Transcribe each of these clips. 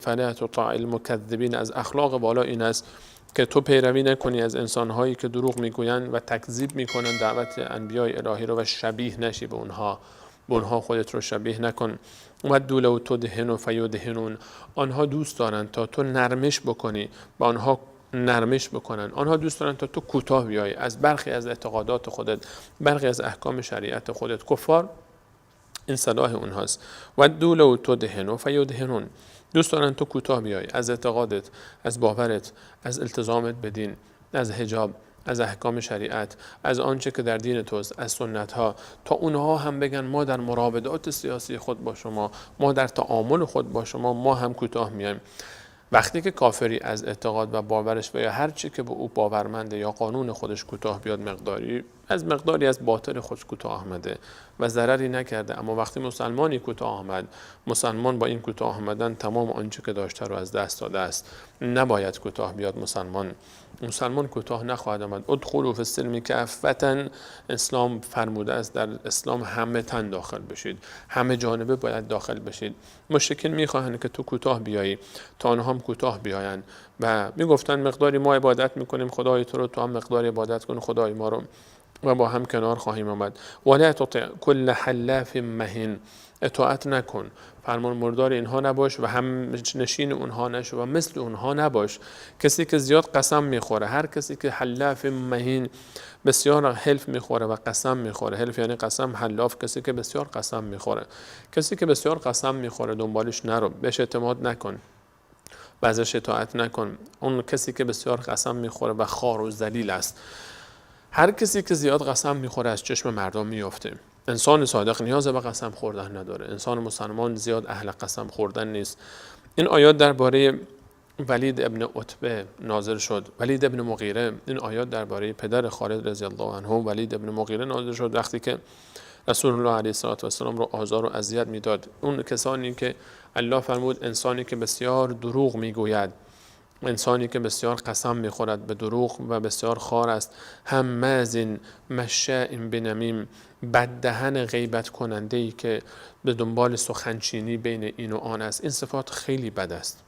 فلا تطع المکذبین، از اخلاق بالا این است که تو پیروی نکنی از انسانهایی که دروغ میگویند و تکذیب میکنن دعوت انبیای الهی رو و شبیه نشی به اونها خودت رو شبیه نکن. ودوا لو تدهن فیدهنون، آنها دوست دارند تا تو نرمش بکنی و آنها نرمش بکنن. آنها دوست دارند تا تو کوتاه بیایی از برخی از اعتقادات خودت، برخی از احکام شریعت خودت. کفار این صلاح اونهاست. ودوا لو تدهن فیدهنون، دوست دارن تو کوتاه بیای از اعتقادت، از باورت، از التزامت به دین، از حجاب، از احکام شریعت، از آنچه که در دین توست، از سنت ها، تا اونها هم بگن ما در مراودات سیاسی خود با شما، ما در تعامل خود با شما، ما هم کوتاه میایم. وقتی که کافری از اعتقاد و باورش و یا هر چی که به او باورمنده یا قانون خودش کوتاه بیاد، مقداری از باطل خودش کوتاه آمده و ضرری نکرده. اما وقتی مسلمانی کوتاه آمد، مسلمان با این کوتاه آمدن تمام آنچه که داشته رو از دست داده است. نباید کوتاه بیاد مسلمان کوتاه نخواهد آمد. ادخلوا فی السلم کافة، اسلام فرموده است در اسلام همه تن داخل بشید، همه جانبه باید داخل بشید. مشرکین میخواهند که تو کوتاه بیایی تا آنها هم کوتاه بیایند و میگفتن مقداری ما عبادت میکنیم خدای تو رو، تو هم مقدار عبادت کن خدای ما رو و با هم کنار خواهیم آمد. ولا تطع کل حلاف مهین، اطاعت نکن، فرمان بردار اینها نباش و هم نشین اونها نشو و مثل اونها نباش. کسی که زیاد قسم میخوره، هر کسی که حلاف مهین بسیار حلف میخوره و قسم میخوره، حلف یعنی قسم، حلاف کسی که بسیار قسم میخوره، کسی که بسیار قسم میخوره دنبالش نرو، بهش اعتماد نکن و ازش اطاعت نکن. اون کسی که بسیار قسم میخوره و خوار و ذلیل است. هر کسی که زیاد قسم میخوره از چشم مردم میفته. انسان صادق نیاز به قسم خوردن نداره. انسان مسلمان زیاد اهل قسم خوردن نیست. این آیات درباره ولید ابن عتبه نازل شد. ولید ابن مغیره، این آیات درباره پدر خالد رضی الله عنه ولید ابن مغیره نازل شد وقتی که رسول الله علیه السلام رو آزار و اذیت میداد. اون کسانی که الله فرمود انسانی که بسیار دروغ میگوید، انسانی که بسیار قسم میخورد به دروغ و بسیار خوار است، هماز مشاء بنمیم، بددهن غیبت کننده ای که به دنبال سخنچینی بین این و آن است. این صفات خیلی بد است.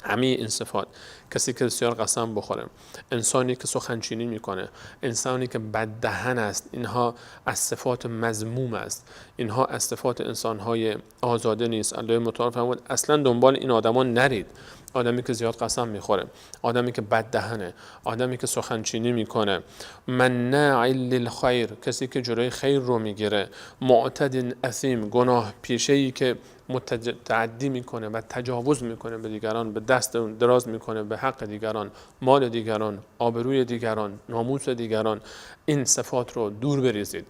همه این صفات، کسی که بسیار قسم بخوره، انسانی که سخنچینی میکنه، انسانی که بددهن است، اینها از صفات مذموم است. اینها از صفات انسانهای آزاده نیست. الله متعال فرمود اصلا دنبال این آدمان نرید. آدمی که زیاد قسم میخوره، آدمی که بددهنه، آدمی که سخنچینی میکنه، مناع للخیر، کسی که جلوی خیر رو میگیره، معتد اثیم، گناه پیشه‌ای که متعدی میکنه و تجاوز میکنه به دیگران، به دست دراز میکنه به حق دیگران، مال دیگران، آبروی دیگران، ناموس دیگران. این صفات رو دور بریزید.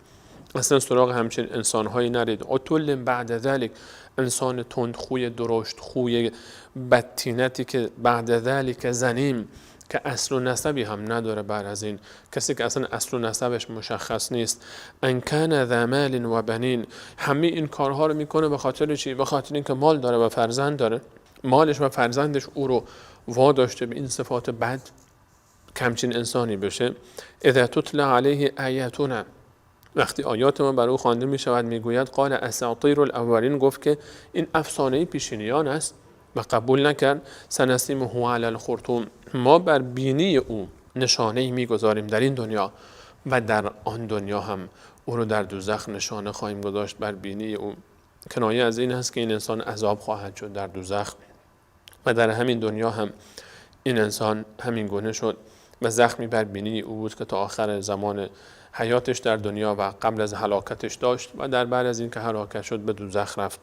اصلا سراغ همچین انسانهایی نرید. عتل بعد ذلک، انسان تندخوی، درشت خوی، بدتینتی که بعد ذلک زنیم، که اصل و نسبی هم نداره. بعد از این کسی که اصلا اصل و نسبش مشخص نیست. ان کان ذا مال و بنین، همه این کارها رو میکنه به خاطر چی؟ به خاطر اینکه مال داره و فرزند داره. مالش و فرزندش او رو واداشته به این صفات بد کمچین انسانی بشه. اذا تتلى علیه آیاتنا، وقتی آیات ما بر او خوانده می شود میگوید قال اساطیر الاولین، گفت که این افسانه پیشینیان است و قبول نکرد. سنسیمه علی الخرطوم، ما بر بینی او نشانه میگذاریم در این دنیا و در آن دنیا هم او رو در دوزخ نشانه خواهیم گذاشت بر بینی او. کنایه از این است که این انسان عذاب خواهد شد در دوزخ و در همین دنیا هم این انسان همین گونه شد و زخمی بر بینی او بود که تا آخر زمان حیاتش در دنیا و قبل از هلاکتش داشت و در بعد از این که هلاکت شد به دوزخ رفت.